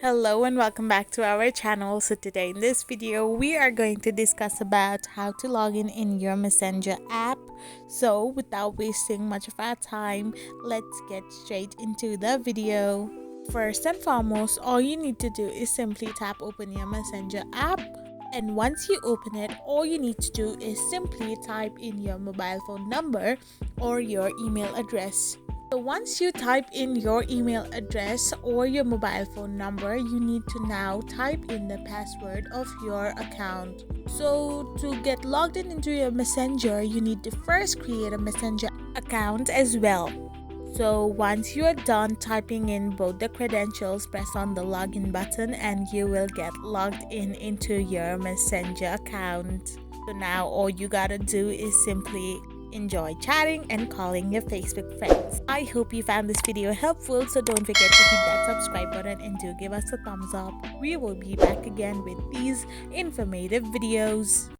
Hello and welcome back to our channel. So today in this video we are going to discuss about how to log in your Messenger app. So without wasting much of our time, let's get straight into the video. First and foremost, all you need to do is simply tap open your Messenger app, and once you open it, all you need to do is simply type in your mobile phone number or your email address. So once you type in your email address or your mobile phone number, you need to now type in the password of your account. So to get logged in into your Messenger, you need to first create a Messenger account as well. So once you are done typing in both the credentials, press on the login button and you will get logged in into your Messenger account. So now all you gotta do is simply enjoy chatting and calling your Facebook friends. I hope you found this video helpful, so don't forget to hit that subscribe button and do give us a thumbs up. We will be back again with these informative videos.